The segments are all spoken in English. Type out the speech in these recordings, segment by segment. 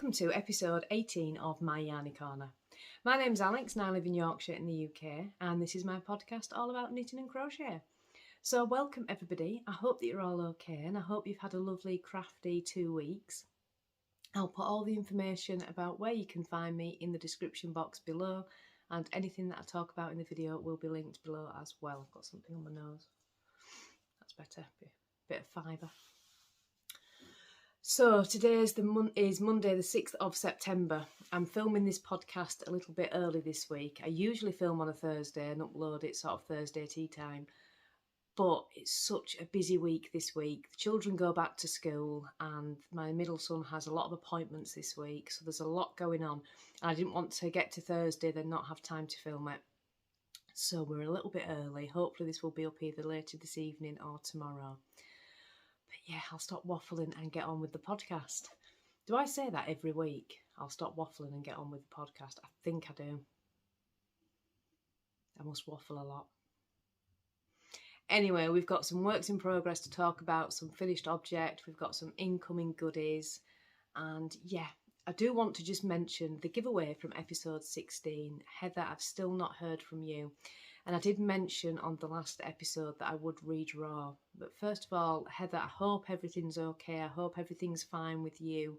welcome to episode 18 of My Yarny Corner. My name's Alex and I live in Yorkshire in the UK, and this is my podcast all about knitting and crochet. So welcome everybody. I hope that you're all okay and I hope you've had a lovely crafty 2 weeks. I'll put all the information about where you can find me in the description box below, and anything that I talk about in the video will be linked below as well. I've got something on my nose. That's better. Bit of fibre. So today is Monday the 6th of September. I'm filming this podcast a little bit early this week. I usually film on a Thursday and upload it sort of Thursday tea time. But it's such a busy week this week. The children go back to school and my middle son has a lot of appointments this week. So there's a lot going on. I didn't want to get to Thursday then not have time to film it. So we're a little bit early. Hopefully this will be up either later this evening or tomorrow. But yeah, I'll stop waffling and get on with the podcast. Do I say that every week? I'll stop waffling and get on with the podcast. I think I do. I must waffle a lot. Anyway, we've got some works in progress to talk about, some finished object, we've got some incoming goodies, and yeah, I do want to just mention the giveaway from episode 16. Heather, I've still not heard from you. And I did mention on the last episode that I would redraw. But first of all, Heather, I hope everything's okay. I hope everything's fine with you.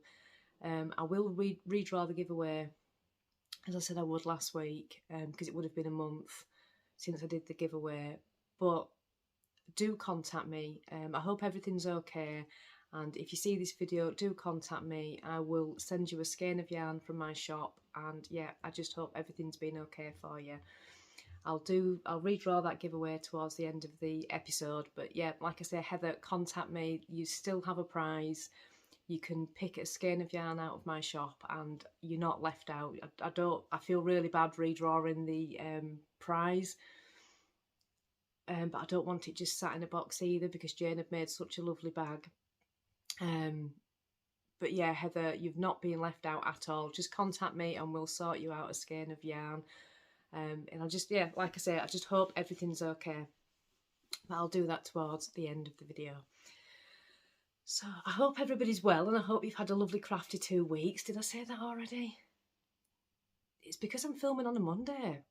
I will redraw the giveaway, as I said I would last week, because it would have been a month since I did the giveaway. But do contact me. I hope everything's okay. And if you see this video, do contact me. I will send you a skein of yarn from my shop. And yeah, I just hope everything's been okay for you. I'll redraw that giveaway towards the end of the episode. But yeah, like I say, Heather, contact me. You still have a prize. You can pick a skein of yarn out of my shop and you're not left out. I feel really bad redrawing the prize. But I don't want it just sat in a box either because Jane had made such a lovely bag. But yeah, Heather, you've not been left out at all. Just contact me and we'll sort you out a skein of yarn. And I'll just, yeah, like I say, I just hope everything's okay. But I'll do that towards the end of the video. So I hope everybody's well and I hope you've had a lovely crafty 2 weeks. Did I say that already? It's because I'm filming on a Monday.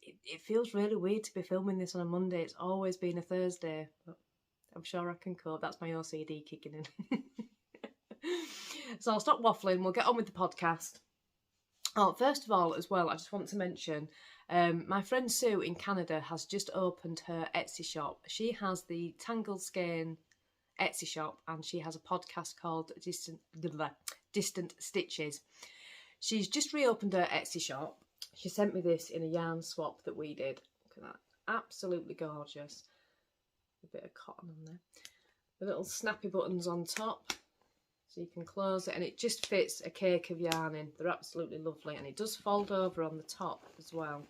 It feels really weird to be filming this on a Monday. It's always been a Thursday. But I'm sure I can cope. That's my OCD kicking in. So I'll stop waffling. We'll get on with the podcast. Oh, first of all, as well, I just want to mention my friend Sue in Canada has just opened her Etsy shop. She has the Tangled Skein Etsy shop and she has a podcast called Distant Stitches. She's just reopened her Etsy shop. She sent me this in a yarn swap that we did. Look at that. Absolutely gorgeous. A bit of cotton on there. The little snappy buttons on top. So you can close it and it just fits a cake of yarn in. They're absolutely lovely and it does fold over on the top as well.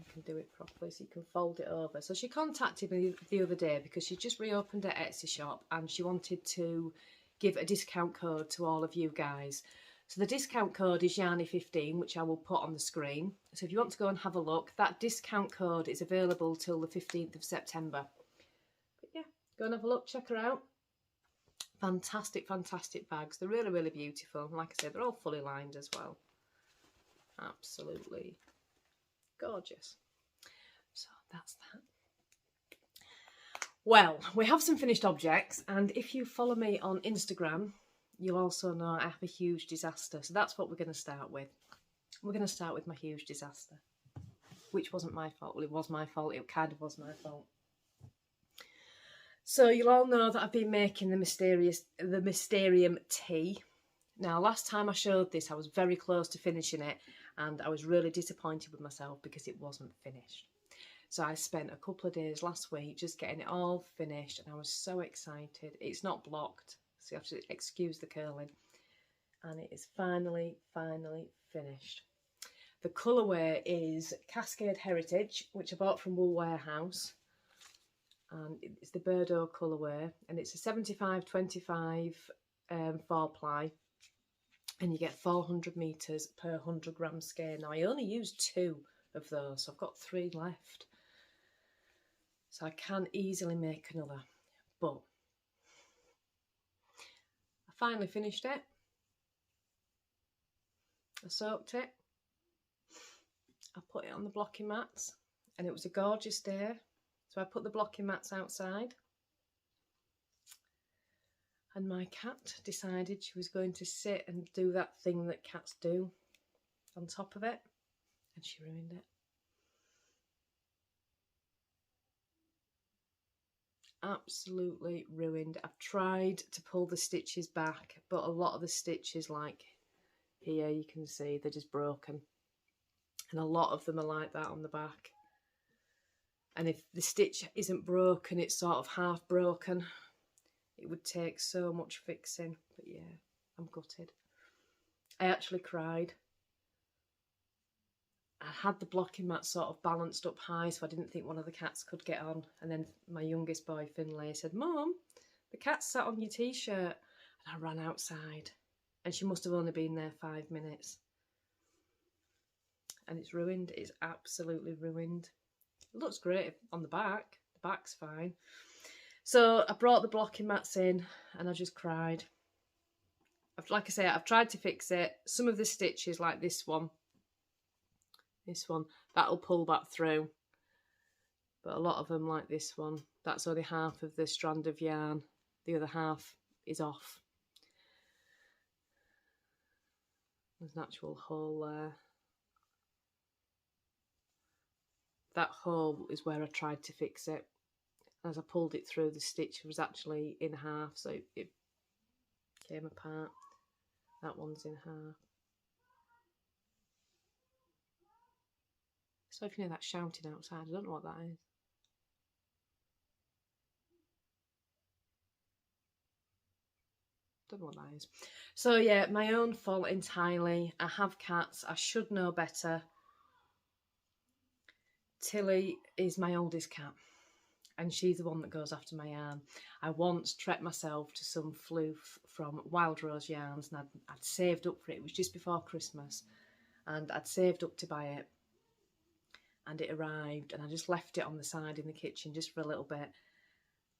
I can do it properly so you can fold it over. So she contacted me the other day because she just reopened her Etsy shop and she wanted to give a discount code to all of you guys. So the discount code is Yarny15, which I will put on the screen. So if you want to go and have a look, that discount code is available till the 15th of September. But yeah, go and have a look, check her out. Fantastic, fantastic bags. They're really, really beautiful. And like I said, they're all fully lined as well. Absolutely gorgeous. So that's that. Well, we have some finished objects. And if you follow me on Instagram, you'll also know I have a huge disaster. So that's what we're going to start with. We're going to start with my huge disaster. Which wasn't my fault. Well, it was my fault. It kind of was my fault. So you'll all know that I've been making the Mysterium-tee. Now, last time I showed this, I was very close to finishing it, and I was really disappointed with myself because it wasn't finished. So I spent a couple of days last week just getting it all finished, and I was so excited. It's not blocked, so you have to excuse the curling. And it is finally finished. The colourway is Cascade Heritage, which I bought from Wool Warehouse. And it's the Bordeaux colourway, and it's a 75-25 4-ply, and you get 400 metres per 100 gram skein. Now I only used 2 of those, so I've got 3 left, so I can easily make another. But finally finished it. I soaked it. I put it on the blocking mats, and it was a gorgeous day. So I put the blocking mats outside, and my cat decided she was going to sit and do that thing that cats do on top of it, and she ruined it. Absolutely ruined. I've tried to pull the stitches back, but a lot of the stitches, like here, you can see they're just broken, and a lot of them are like that on the back. And if the stitch isn't broken, it's sort of half broken. It would take so much fixing. But yeah, I'm gutted. I actually cried. I had the blocking mat sort of balanced up high, so I didn't think one of the cats could get on. And then my youngest boy, Finlay, said, "Mum, the cat sat on your t-shirt." And I ran outside, and she must have only been there 5 minutes. And it's ruined. It's absolutely ruined. It looks great on the back. The back's fine. So I brought the blocking mats in, and I just cried. Like I say, I've tried to fix it. Some of the stitches, like this one, that'll pull back through. But a lot of them, like this one, that's only half of the strand of yarn. The other half is off. There's an actual hole there. That hole is where I tried to fix it. As I pulled it through, the stitch was actually in half, so it came apart. That one's in half. So if you know that shouting outside, I don't know what that is. Don't know what that is. So yeah, my own fault entirely. I have cats. I should know better. Tilly is my oldest cat, and she's the one that goes after my yarn. I once treated myself to some floof from Wild Rose Yarns, and I'd saved up for it. It was just before Christmas, and I'd saved up to buy it, and it arrived, and I just left it on the side in the kitchen just for a little bit.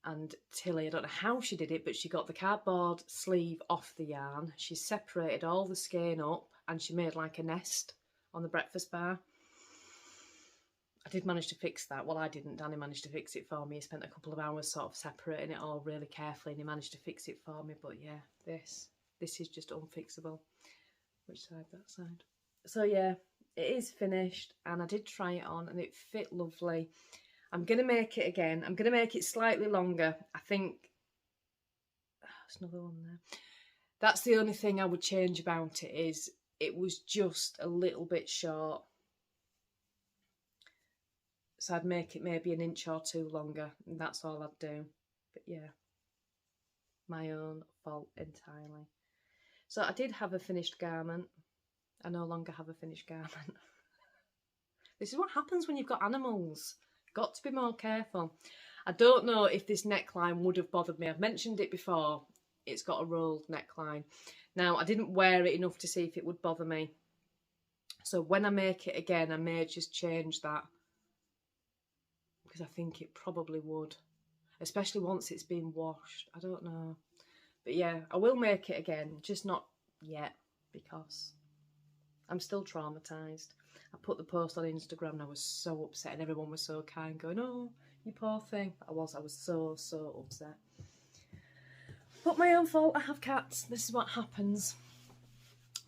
And Tilly, I don't know how she did it, but she got the cardboard sleeve off the yarn, she separated all the skein up, and she made like a nest on the breakfast bar. I did manage to fix that. Well, I didn't. Danny managed to fix it for me. He spent a couple of hours sort of separating it all really carefully, and he managed to fix it for me. But yeah, this is just unfixable. Which side? That side. So yeah, it is finished, and I did try it on, and it fit lovely. I'm going to make it again. I'm going to make it slightly longer. I think... there's another one there. That's the only thing I would change about it, is it was just a little bit short. So I'd make it maybe an inch or two longer, and that's all I'd do. But yeah, my own fault entirely. So I did have a finished garment. I no longer have a finished garment. This is what happens when you've got animals. Got to be more careful. I don't know if this neckline would have bothered me. I've mentioned it before. It's got a rolled neckline. Now, I didn't wear it enough to see if it would bother me. So when I make it again, I may just change that, because I think it probably would, especially once it's been washed. I don't know. But yeah, I will make it again, just not yet, because I'm still traumatised. I put the post on Instagram and I was so upset, and everyone was so kind, going, "Oh, you poor thing." I was so upset. But my own fault, I have cats. This is what happens.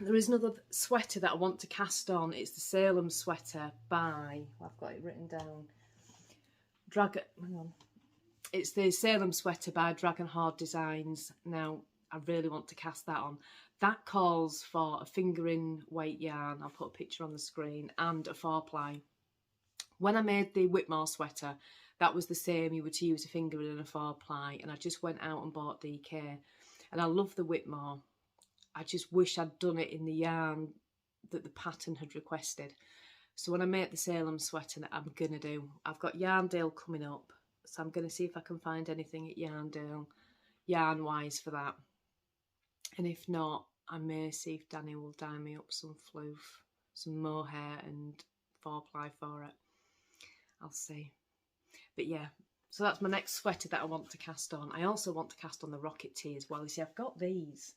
There is another sweater that I want to cast on. It's the Salem sweater by, I've got it written down, hang on. It's the Salem sweater by Dragon Hoard Designs. Now, I really want to cast that on. That calls for a fingering weight yarn. I'll put a picture on the screen, and a 4-ply. When I made the Whitmore sweater, that was the same. You were to use a fingering and a 4-ply, and I just went out and bought DK. And I love the Whitmore. I just wish I'd done it in the yarn that the pattern had requested. So when I make the Salem sweater that I'm going to do, I've got Yarndale coming up. So I'm going to see if I can find anything at Yarndale yarn-wise for that. And if not, I may see if Danny will dye me up some floof, some mohair and 4-ply for it. I'll see. But yeah, so that's my next sweater that I want to cast on. I also want to cast on the Rocket Tee as well. You see, I've got these.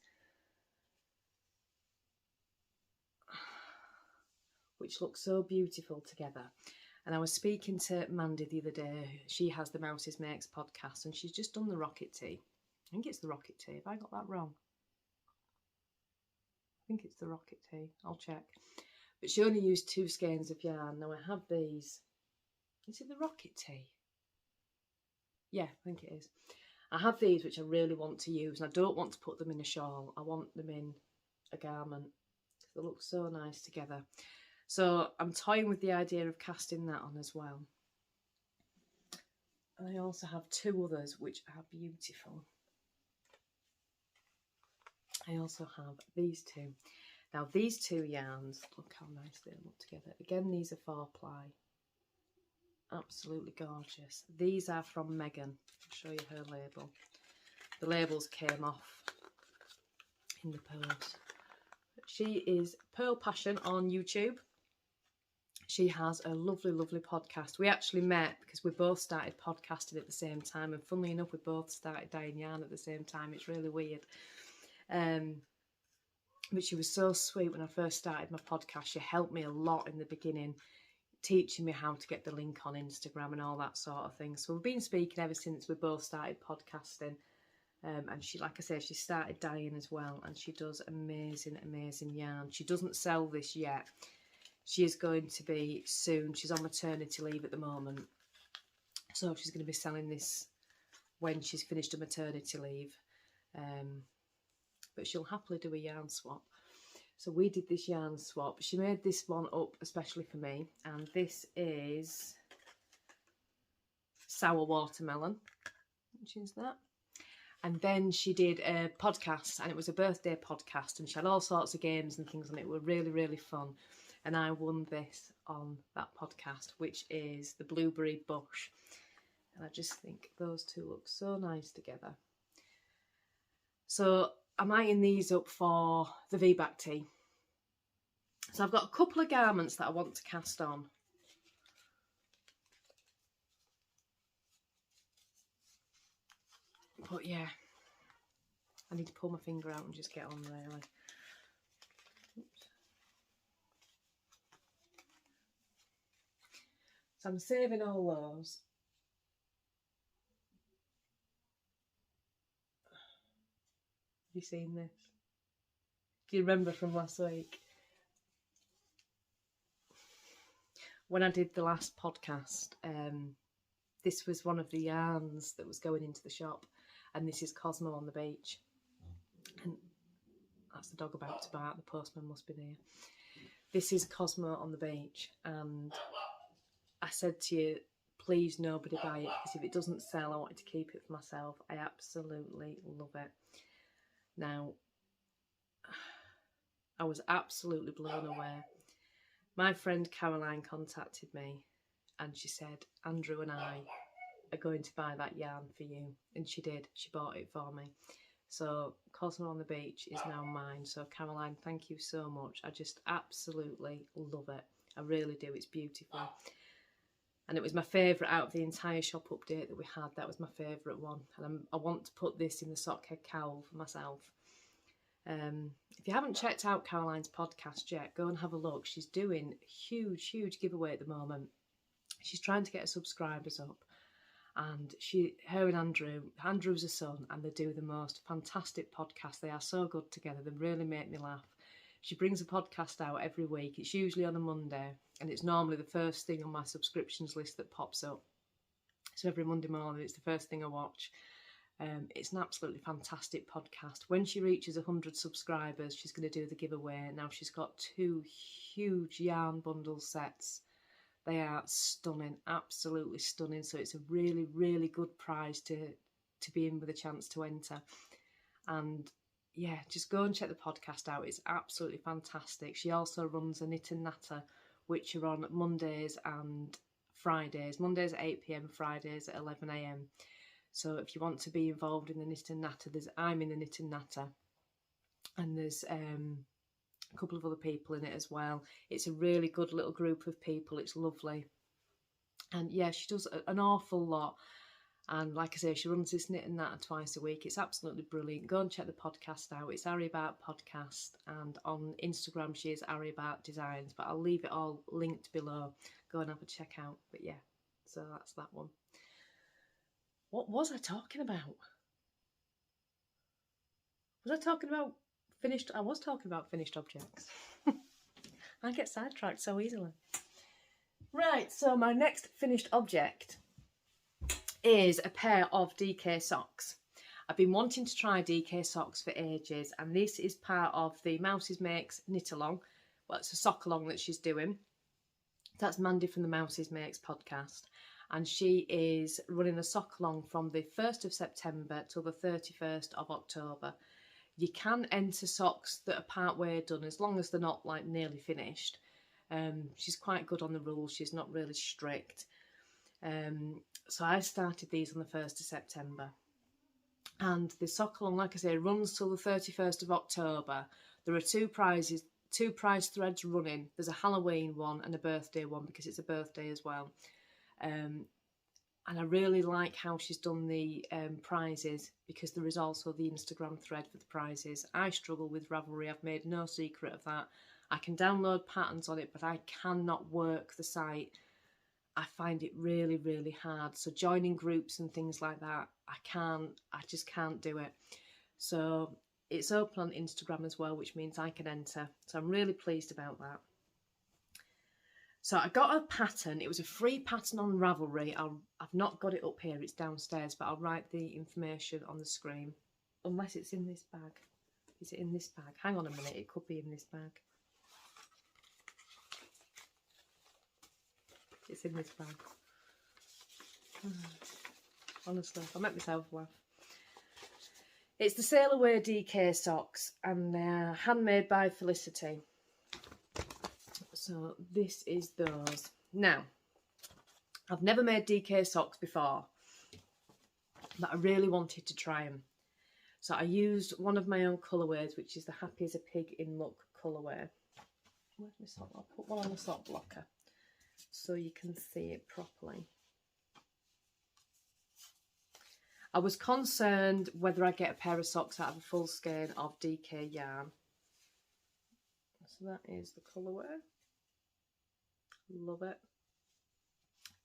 which look so beautiful together. And I was speaking to Mandy the other day. She has the Mouses Makes podcast, and she's just done the rocket tee. I think it's the rocket tee. Have I got that wrong? I think it's the rocket tee. I'll check. But she only used 2 skeins of yarn. Now I have these. Is it the rocket tee? Yeah, I think it is. I have these which I really want to use, and I don't want to put them in a shawl. I want them in a garment. They look so nice together. So I'm toying with the idea of casting that on as well. And I also have 2 others which are beautiful. I also have these 2. Now these 2 yarns, look how nice they look together. Again, these are 4-ply. Absolutely gorgeous. These are from Megan. I'll show you her label. The labels came off in the post. She is Purl Passion on YouTube. She has a lovely, lovely podcast. We actually met because we both started podcasting at the same time, and funnily enough, we both started dyeing yarn at the same time. It's really weird. But she was so sweet when I first started my podcast. She helped me a lot in the beginning, teaching me how to get the link on Instagram and all that sort of thing. So we've been speaking ever since we both started podcasting. And she, like I say, she started dyeing as well, and she does amazing, amazing yarn. She doesn't sell this yet. She is going to be soon. She's on maternity leave at the moment, so she's going to be selling this when she's finished her maternity leave. But she'll happily do a yarn swap. So we did this yarn swap. She made this one up especially for me, and this is Sour Watermelon, which is that. And then she did a podcast, and it was a birthday podcast, and she had all sorts of games and things on it. It were really, really fun. And I won this on that podcast, which is the Blueberry Bush. And I just think those 2 look so nice together. So I'm eyeing these up for the V-back tee. So I've got a couple of garments that I want to cast on. But yeah, I need to pull my finger out and just get on really. Oops. So I'm saving all those. Have you seen this? Do you remember from last week? When I did the last podcast, this was one of the yarns that was going into the shop, and this is Cosmo on the Beach. And that's the dog about to bark. The postman must be near. This is Cosmo on the Beach, and I said to you, please nobody buy it, because if it doesn't sell, I wanted to keep it for myself. I absolutely love it. Now, I was absolutely blown away. My friend Caroline contacted me, and she said, Andrew and I are going to buy that yarn for you. And she did. She bought it for me. So Cosmo on the Beach is now mine. So Caroline, thank you so much. I just absolutely love it. I really do. It's beautiful. And it was my favourite out of the entire shop update that we had. That was my favourite one. And I want to put this in the Sockhead Cowl for myself. If you haven't checked out Caroline's podcast yet, go and have a look. She's doing a huge, huge giveaway at the moment. She's trying to get her subscribers up. And her and Andrew's a son, and they do the most fantastic podcast. They are so good together. They really make me laugh. She brings a podcast out every week. It's usually on a Monday, and it's normally the first thing on my subscriptions list that pops up. So every Monday morning, it's the first thing I watch. It's an absolutely fantastic podcast. When she reaches 100 subscribers, she's going to do the giveaway. Now she's got 2 huge yarn bundle sets. They are stunning, absolutely stunning. So it's a really, really good prize to be in with a chance to enter. And yeah, just go and check the podcast out. It's absolutely fantastic. She also runs a Knit and Natter, which are on Mondays and Fridays. Mondays at 8 PM, Fridays at 11 AM. So if you want to be involved in the Knit and Natter, I'm in the Knit and Natter, and there's a couple of other people in it as well. It's a really good little group of people. It's lovely. And yeah, she does an awful lot. And like I say, she runs this knit and natter twice a week. It's absolutely brilliant. Go and check the podcast out. It's Arya Bark Podcast. And on Instagram, she is Arya Bark Designs. But I'll leave it all linked below. Go and have a check out. But yeah, so that's that one. What was I talking about? Was I talking about finished? I was talking about finished objects. I get sidetracked so easily. Right, so my next finished object is a pair of DK socks. I've been wanting to try DK socks for ages, and this is part of the Mouses Makes knit along. Well, it's a sock along that she's doing. That's Mandy from the Mouses Makes podcast, and she is running a sock along from the 1st of September till the 31st of October. You can enter socks that are part way done as long as they're not like nearly finished. She's quite good on the rules. She's not really strict. So I started these on the 1st of September. And the sock along, like I say, runs till the 31st of October. There are two prize threads running. There's a Halloween one and a birthday one because it's a birthday as well. And I really like how she's done the prizes because there is also the Instagram thread for the prizes. I struggle with Ravelry. I've made no secret of that. I can download patterns on it, but I cannot work the site. I find it really, really hard. So joining groups and things like that, I just can't do it. So it's open on Instagram as well, which means I can enter. So I'm really pleased about that. So I got a pattern. It was a free pattern on Ravelry. I've not got it up here. It's downstairs, but I'll write the information on the screen. Unless it's in this bag. Is it in this bag? Hang on a minute. It could be in this bag. It's in this bag. Honestly, I make myself laugh. It's the Sail Away DK socks, and they're handmade by Felicity. So this is those. Now, I've never made DK socks before, but I really wanted to try them. So I used one of my own colourways, which is the Happy as a Pig in Luck colourway. Where's my sock? I'll put one on the sock blocker so you can see it properly. I was concerned whether I get a pair of socks out of a full skein of DK yarn. So that is the colourway. Love it.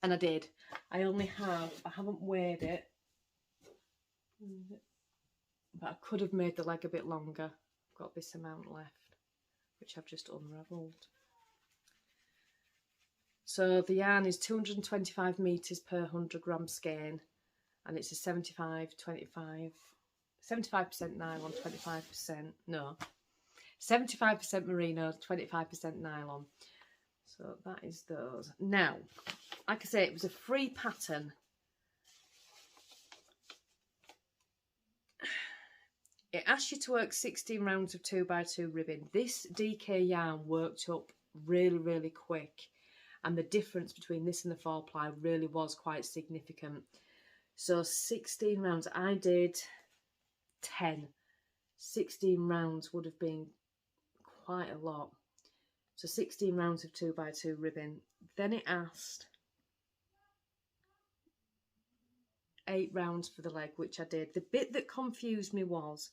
And I did. I haven't weighed it, but I could have made the leg a bit longer. I've got this amount left, which I've just unravelled. So the yarn is 225 metres per 100 gram skein, and it's a 75% nylon, 75% merino, 25% nylon. So that is those. Now, like I say, it was a free pattern. It asks you to work 16 rounds of 2x2 ribbon. This DK yarn worked up really, really quick. And the difference between this and the 4-ply really was quite significant. So 16 rounds, I did 10. 16 rounds would have been quite a lot. So 16 rounds of 2x2 ribbon. Then it asked 8 rounds for the leg, which I did. The bit that confused me was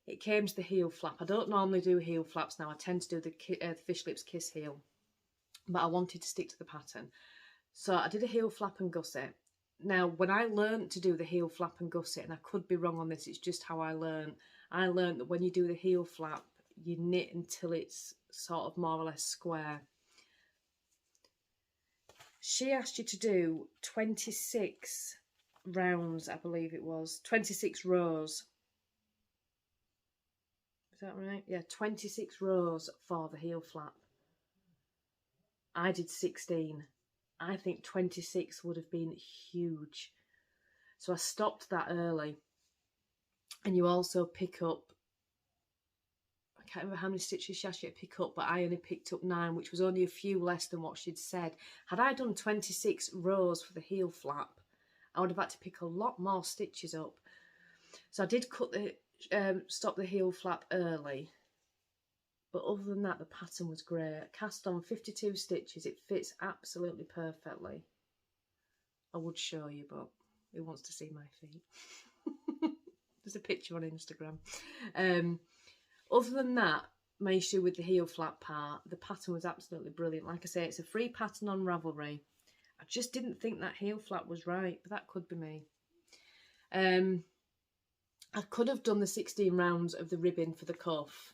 it came to the heel flap. I don't normally do heel flaps now. I tend to do the Fish Lips Kiss heel, but I wanted to stick to the pattern. So I did a heel flap and gusset. Now, when I learned to do the heel flap and gusset, and I could be wrong on this, it's just how I learned that when you do the heel flap, you knit until it's sort of more or less square. She asked you to do 26 rounds, I believe it was, 26 rows. Is that right? Yeah, 26 rows for the heel flap. I did 16. I think 26 would have been huge. So I stopped that early. And you also pick up, I can't remember how many stitches she asked you to pick up, but I only picked up 9, which was only a few less than what she'd said. Had I done 26 rows for the heel flap, I would have had to pick a lot more stitches up. So I did stop the heel flap early. But other than that, the pattern was great. Cast on 52 stitches. It fits absolutely perfectly. I would show you, but who wants to see my feet? There's a picture on Instagram. Other than that, my issue with the heel flap part, the pattern was absolutely brilliant. Like I say, it's a free pattern on Ravelry. I just didn't think that heel flap was right, but that could be me. I could have done the 16 rounds of the ribbon for the cuff,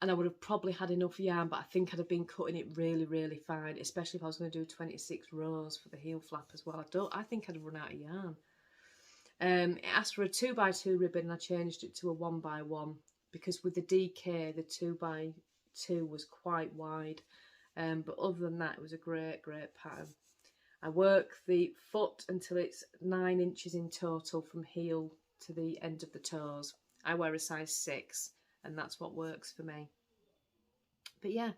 and I would have probably had enough yarn, but I think I'd have been cutting it really, really fine, especially if I was going to do 26 rows for the heel flap as well. I think I'd have run out of yarn. It asked for a 2x2 ribbon, and I changed it to a 1x1 because with the DK, the 2x2 was quite wide. But other than that, it was a great, great pattern. I work the foot until it's 9 inches in total from heel to the end of the toes. I wear a size 6, and that's what works for me. But yeah,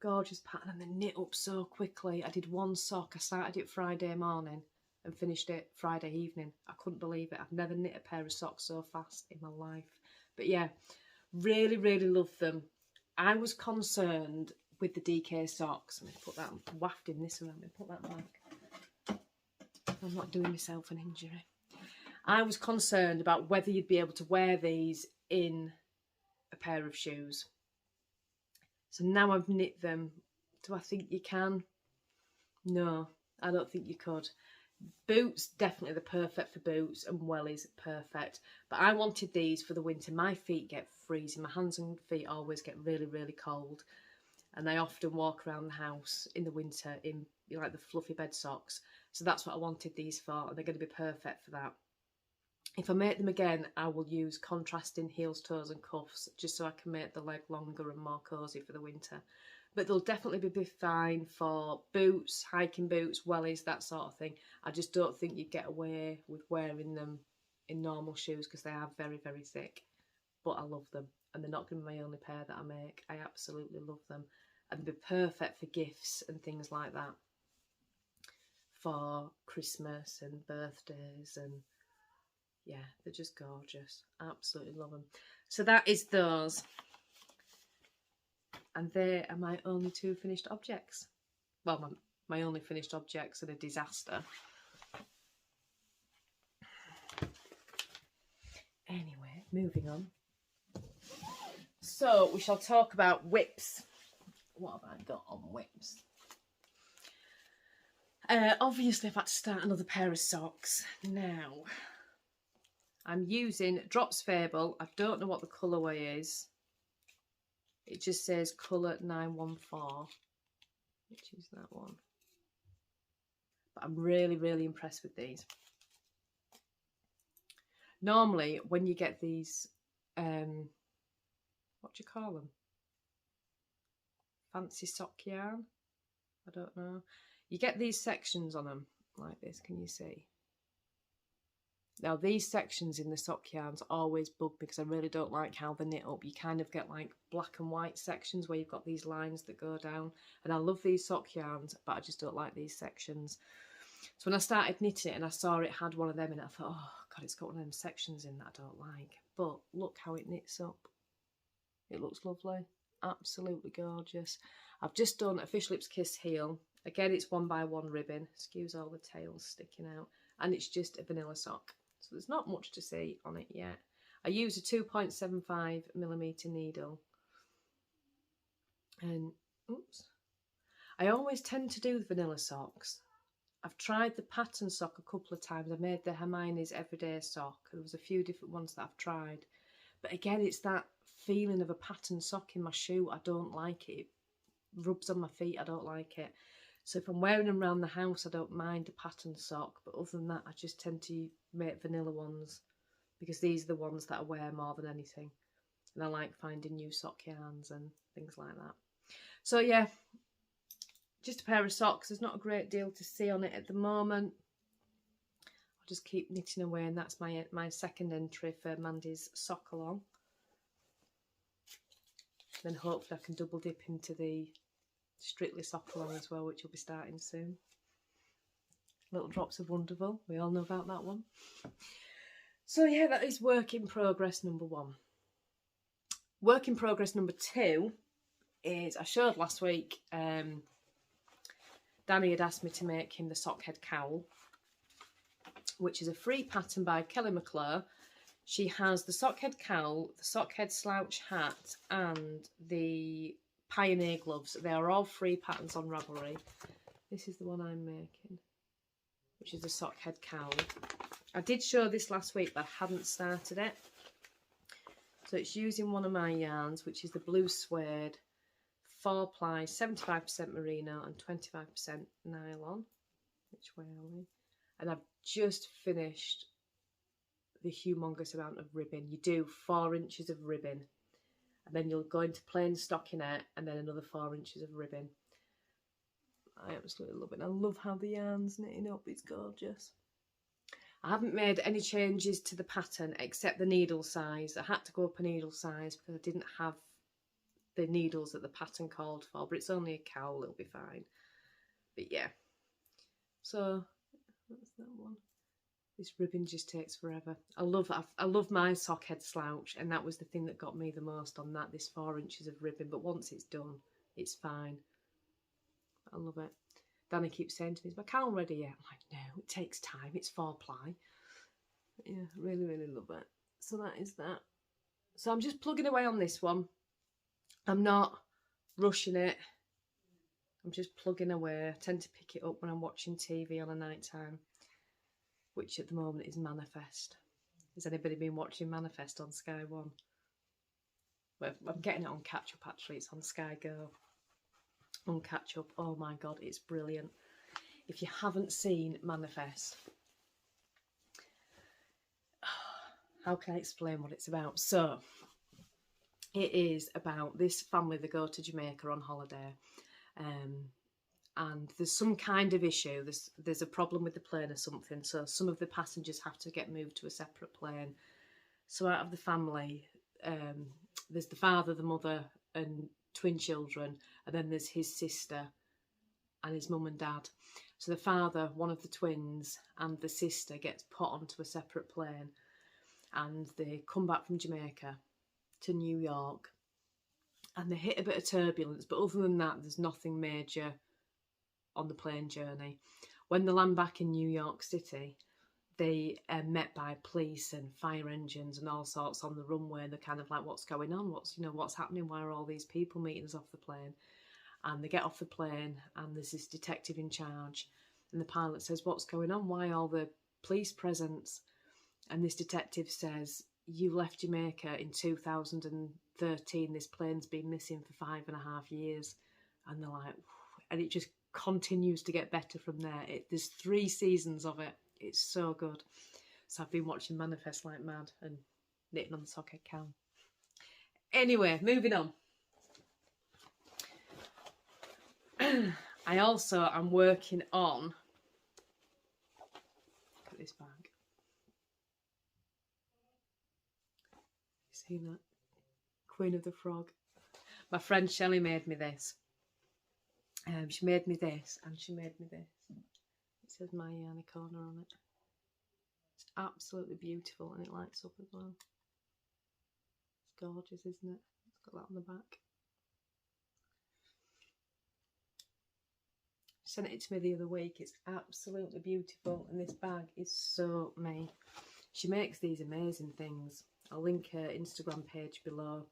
gorgeous pattern, and they knit up so quickly. I did one sock. I started it Friday morning and finished it Friday evening. I couldn't believe it. I've never knit a pair of socks so fast in my life. But yeah, really, really love them. I was concerned with the DK socks. I'm going to put that, I'm wafting this around, and put that back. I'm not doing myself an injury. I was concerned about whether you'd be able to wear these in a pair of shoes. So now I've knit them. Do I think you can? No, I don't think you could. Boots, definitely the perfect for boots, and wellies, perfect. But I wanted these for the winter. My feet get freezing. My hands and feet always get really, really cold. And I often walk around the house in the winter in like the fluffy bed socks. So that's what I wanted these for, and they're going to be perfect for that. If I make them again, I will use contrasting heels, toes and cuffs, just so I can make the leg longer and more cosy for the winter. But they'll definitely be fine for boots, hiking boots, wellies, that sort of thing. I just don't think you get away with wearing them in normal shoes because they are very, very thick. But I love them, and they're not going to be my only pair that I make. I absolutely love them, and they'll be perfect for gifts and things like that, for Christmas and birthdays, and yeah, they're just gorgeous. Absolutely love them. So that is those. And they are my only 2 finished objects. Well, my only finished objects are a disaster. Anyway, moving on. So we shall talk about whips. What have I got on whips? Obviously I've had to start another pair of socks. Now, I'm using Drops Fable. I don't know what the colourway is. It just says colour 914, which is that one. But I'm really, really impressed with these. Normally, when you get these, what do you call them? Fancy sock yarn? I don't know. You get these sections on them, like this, can you see? Now, these sections in the sock yarns always bug me because I really don't like how they knit up. You kind of get like black and white sections where you've got these lines that go down. And I love these sock yarns, but I just don't like these sections. So when I started knitting it and I saw it had one of them in it, I thought, oh God, it's got one of them sections in that I don't like. But look how it knits up. It looks lovely. Absolutely gorgeous. I've just done a Fish Lips Kiss heel. Again, it's 1x1 ribbon. Excuse all the tails sticking out. And it's just a vanilla sock. So there's not much to see on it yet. I use a 2.75mm needle. And, oops. I always tend to do the vanilla socks. I've tried the pattern sock a couple of times. I made the Hermione's Everyday sock. There was a few different ones that I've tried. But again, it's that feeling of a pattern sock in my shoe. I don't like it. It rubs on my feet. I don't like it. So if I'm wearing them around the house, I don't mind a pattern sock. But other than that, I just tend to make vanilla ones because these are the ones that I wear more than anything. And I like finding new sock yarns and things like that. So yeah, just a pair of socks. There's not a great deal to see on it at the moment. I'll just keep knitting away, and that's my second entry for Mandy's sock along. Then hopefully I can double dip into the Strictly sock along as well, which will be starting soon. Little Drops of Wonderful, we all know about that one. So yeah, that is work in progress number 1. Work in progress number 2 is, I showed last week, Danny had asked me to make him the Sockhead Cowl. which is a free pattern by Kelly McClure. She has the Sockhead Cowl, the Sockhead Slouch Hat, and the Pioneer Gloves. They are all free patterns on Ravelry. This is the one I'm making, which is the Sockhead Cowl. I did show this last week, but I hadn't started it. So it's using one of my yarns, which is the blue suede, 4-ply, 75% merino and 25% nylon. Which way are we? And I've just finished the humongous amount of ribbon. You do 4 inches of ribbon, and then you'll go into plain stockinette, and then another 4 inches of ribbon. I absolutely love it. I love how the yarn's knitting up. It's gorgeous. I haven't made any changes to the pattern except the needle size. I had to go up a needle size because I didn't have the needles that the pattern called for, but it's only a cowl, it'll be fine. But yeah, so that's that one. This ribbon just takes forever. I love my Sockhead slouch, and that was the thing that got me the most on that, this 4 inches of ribbon. But once it's done, it's fine. I love it. Danny keeps saying to me, is my cowl ready yet? I'm like, no, it takes time. It's 4-ply. Yeah, really, really love it. So that is that. So I'm just plugging away on this one. I'm not rushing it. I'm just plugging away. I tend to pick it up when I'm watching TV on a night time, which at the moment is Manifest. Has anybody been watching Manifest on Sky One? Well, I'm getting it on catch up actually. It's on Sky Go. On catch up. Oh my god, it's brilliant. If you haven't seen Manifest, how can I explain what it's about? So it is about this family that go to Jamaica on holiday, and there's some kind of issue. There's a problem with the plane or something, so some of the passengers have to get moved to a separate plane. So out of the family, there's the father, the mother and twin children, and then there's his sister and his mum and dad. So the father, one of the twins, and the sister gets put onto a separate plane, and they come back from Jamaica to New York, and they hit a bit of turbulence, but other than that there's nothing major on the plane journey. When they land back in New York City, they are met by police and fire engines and all sorts on the runway, and they're kind of like, what's going on, what's happening, why are all these people meeting us off the plane? And they get off the plane, and there's this detective in charge, and the pilot says, what's going on, why all the police presence? And this detective says, you left Jamaica in 2013, this plane's been missing for 5.5 years. And they're like, and it just continues to get better from there. There's 3 seasons of it. It's so good. So I've been watching Manifest like mad and knitting on the Sockhead Cowl. Anyway, moving on. I'm working on, look at this bag. See that? Queen of the Frog. My friend Shelley made me this. She made me this, and she made me this. It says myyarnycorner on it. It's absolutely beautiful, and it lights up as well. It's gorgeous, isn't it? It's got that on the back. She sent it to me the other week. It's absolutely beautiful, and this bag is so me. She makes these amazing things. I'll link her Instagram page below.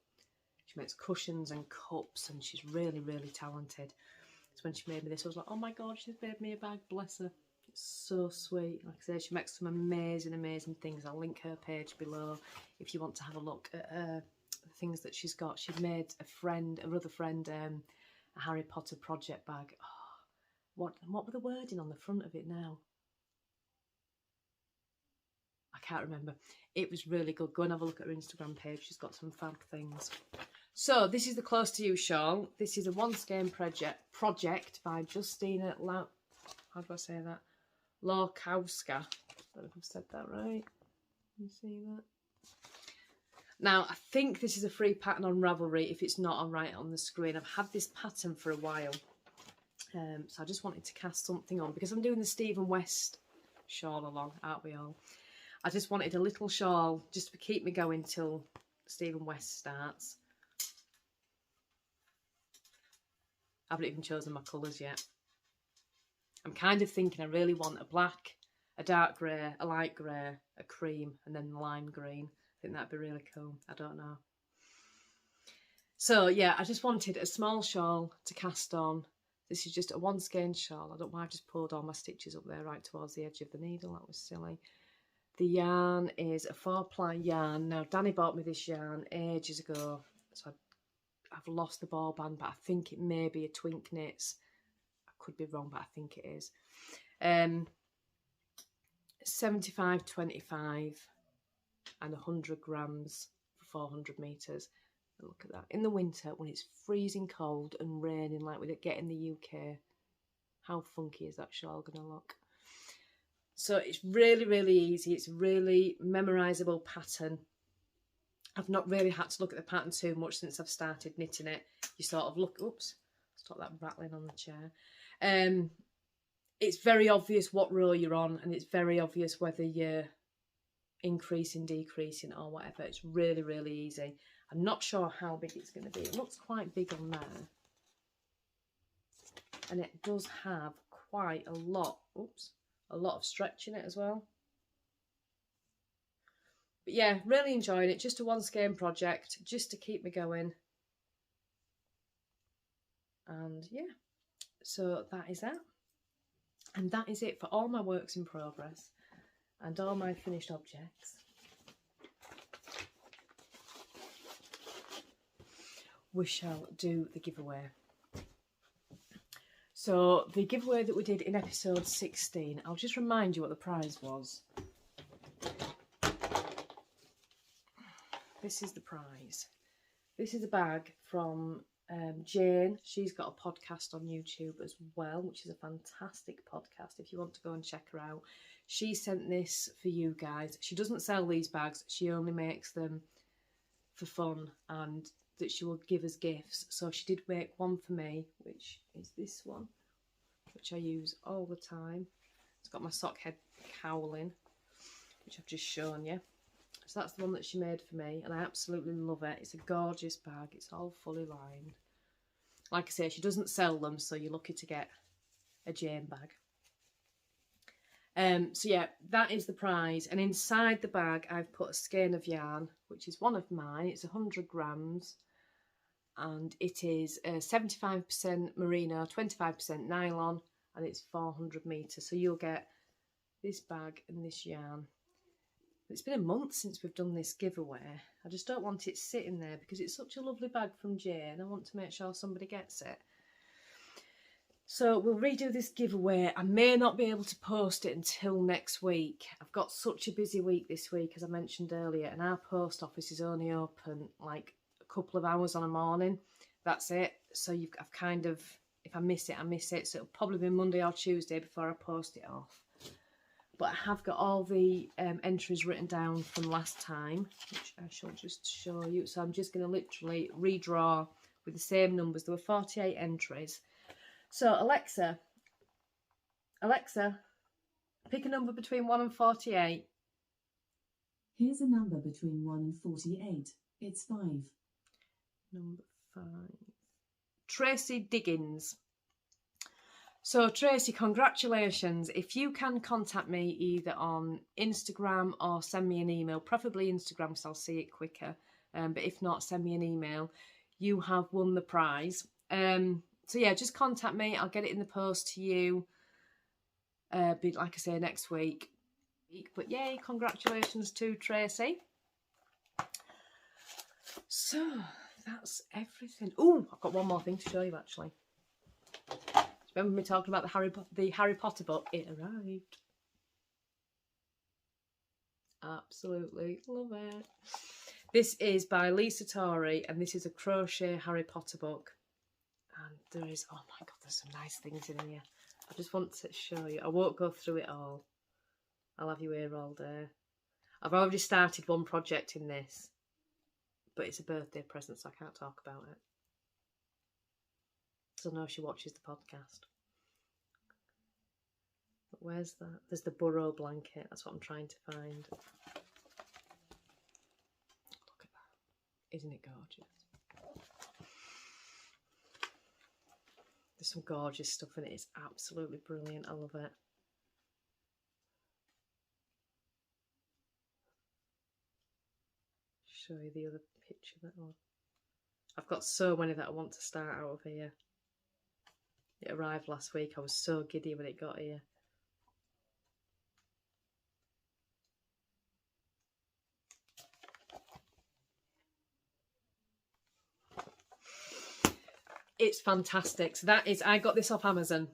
She makes cushions and cups, and she's really, really talented. So when she made me this, I was like, oh my god, she's made me a bag, bless her. It's so sweet. Like I said, she makes some amazing, amazing things. I'll link her page below if you want to have a look at the things that she's got. She's made another friend, a Harry Potter project bag. Oh, what were the wording on the front of it now? I can't remember. It was really good. Go and have a look at her Instagram page. She's got some fab things. So this is the Close to You shawl. This is a one-skein project by Justina how do I say that? Lorkowska. I don't know if I've said that right. Can you see that? Now, I think this is a free pattern on Ravelry. If it's not, I'll write it on the screen. I've had this pattern for a while. So I just wanted to cast something on because I'm doing the Stephen West shawl along, aren't we all? I just wanted a little shawl just to keep me going till Stephen West starts. I haven't even chosen my colours yet. I'm kind of thinking I really want a black a dark grey, a light grey, a cream, and then lime green. I think that'd be really cool. I don't know. So yeah, I just wanted a small shawl to cast on. This is just a one skein shawl. I don't know why I just pulled all my stitches up there right towards the edge of the needle. That was silly. The yarn is a 4-ply yarn. Now, Danny bought me this yarn ages ago, so I've lost the ball band, but I think it may be a Twink Knits. I could be wrong, but I think it is. 75-25 and 100 grams for 400 metres. Look at that. In the winter, when it's freezing cold and raining like we get in the UK, how funky is that shawl going to look? So it's really, really easy. It's a really memorisable pattern. I've not really had to look at the pattern too much since I've started knitting it. You sort of look, oops, stop that rattling on the chair. It's very obvious what row you're on, and it's very obvious whether you're increasing, decreasing or whatever. It's really, really easy. I'm not sure how big it's going to be. It looks quite big on there. And it does have quite a lot, oops, a lot of stretch in it as well. But yeah, really enjoying it. Just a one skein project, just to keep me going. And yeah, so that is that. And that is it for all my works in progress and all my finished objects. We shall do the giveaway. So the giveaway that we did in episode 16, I'll just remind you what the prize was. This is the prize. This is a bag from Jane. She's got a podcast on YouTube as well, which is a fantastic podcast if you want to go and check her out. She sent this for you guys. She doesn't sell these bags. She only makes them for fun and that she will give us gifts. So she did make one for me, which is this one, which I use all the time. It's got my Sockhead Cowl in, which I've just shown you. So that's the one that she made for me, and I absolutely love it. It's a gorgeous bag. It's all fully lined. Like I say, she doesn't sell them, so you're lucky to get a Jane bag. So yeah, that is the prize. And inside the bag, I've put a skein of yarn, which is one of mine. It's 100 grams. And it is 75% merino, 25% nylon, and it's 400 metres. So you'll get this bag and this yarn. It's been a month since we've done this giveaway. I just don't want it sitting there because it's such a lovely bag from Jane. I want to make sure somebody gets it. So we'll redo this giveaway. I may not be able to post it until next week. I've got such a busy week this week, as I mentioned earlier, and our post office is only open like a couple of hours on a morning. That's it. So I've kind of, if I miss it, I miss it. So it'll probably be Monday or Tuesday before I post it off. But I have got all the entries written down from last time, which I shall just show you. So I'm just going to literally redraw with the same numbers. There were 48 entries. So Alexa, pick a number between 1 and 48. Here's a number between 1 and 48. It's 5. Number 5. Tracy Diggins. So Tracy, congratulations. If you can contact me either on Instagram or send me an email, preferably Instagram because I'll see it quicker. But if not, send me an email. You have won the prize. So yeah, just contact me. I'll get it in the post to you. Like I say, next week. But yay, congratulations to Tracy. So that's everything. Oh, I've got one more thing to show you actually. Remember me talking about the Harry Potter book? It arrived. Absolutely love it. This is by Lisa Torrey, and this is a crochet Harry Potter book. And there is, oh my God, there's some nice things in here. I just want to show you. I won't go through it all. I'll have you here all day. I've already started one project in this, but it's a birthday present, so I can't talk about it. So I know she watches the podcast. But where's that? There's the burrow blanket. That's what I'm trying to find. Look at that. Isn't it gorgeous? There's some gorgeous stuff in it. It's absolutely brilliant. I love it. show you the other picture that one. I've got so many that I want to start out of here. It arrived last week. I was so giddy when it got here. It's fantastic. So that is, I got this off Amazon.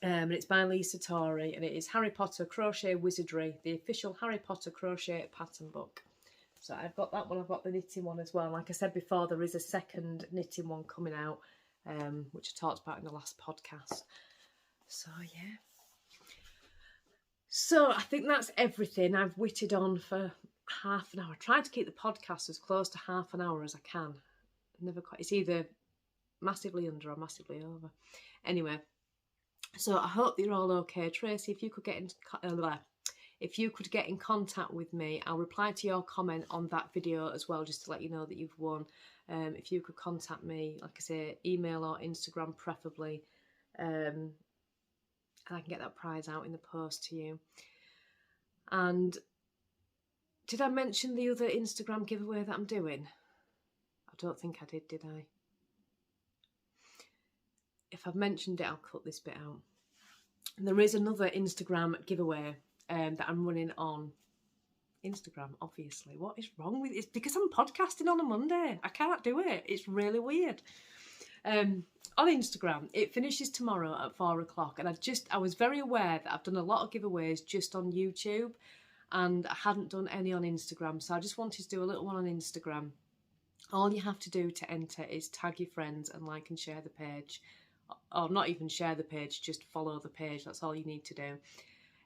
And it's by Lisa Torrey, and it is Harry Potter Crochet Wizardry, the official Harry Potter crochet pattern book. So I've got that one, I've got the knitting one as well. Like I said before, there is a second knitting one coming out, which I talked about in the last podcast. So yeah. So I think that's everything. I've witted on for half an hour. I tried to keep the podcast as close to half an hour as I can. Never quite, it's either massively under or massively over. Anyway. So I hope that you're all okay. Tracy, if you could get in contact with me, I'll reply to your comment on that video as well, just to let you know that you've won. If you could contact me, like I say, email or Instagram preferably, and I can get that prize out in the post to you. And did I mention the other Instagram giveaway that I'm doing? I don't think I did I? If I've mentioned it, I'll cut this bit out. And there is another Instagram giveaway that I'm running on Instagram, obviously. What is wrong with it? It's because I'm podcasting on a Monday. I can't do it. It's really weird. On Instagram, it finishes tomorrow at 4 o'clock. And I was very aware that I've done a lot of giveaways just on YouTube, and I hadn't done any on Instagram. So I just wanted to do a little one on Instagram. All you have to do to enter is tag your friends and like and share the page. Or not even share the page, just follow the page. That's all you need to do.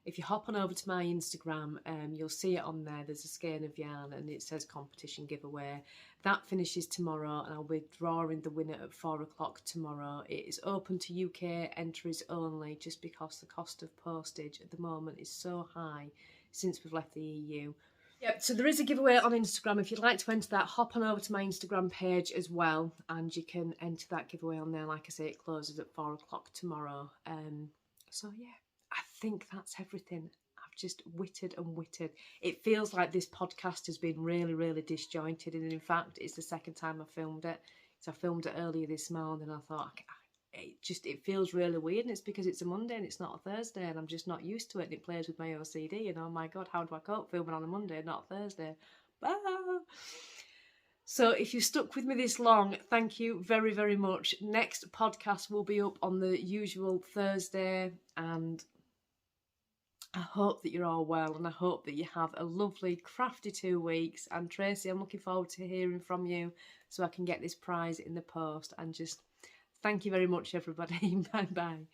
If you hop on over to my Instagram, you'll see it on there. There's a skein of yarn and it says competition giveaway. That finishes tomorrow, and I'll be drawing the winner at 4 o'clock tomorrow. It is open to UK entries only, just because the cost of postage at the moment is so high since we've left the EU. Yep, so there is a giveaway on Instagram. If you'd like to enter that, hop on over to my Instagram page as well, and you can enter that giveaway on there. Like I say, it closes at 4 o'clock tomorrow. So yeah, I think that's everything. I've just witted and witted. It feels like this podcast has been really, really disjointed, and in fact, it's the second time I filmed it. So I filmed it earlier this morning, and I thought, it feels really weird, and it's because it's a Monday and it's not a Thursday, and I'm just not used to it, and it plays with my OCD, and oh my god, how do I cope filming on a Monday, not a Thursday? So if you stuck with me this long, thank you very, very much. Next podcast will be up on the usual Thursday, and I hope that you're all well, and I hope that you have a lovely crafty 2 weeks. And Tracy, I'm looking forward to hearing from you so I can get this prize in the post. And just thank you very much, everybody. Bye bye.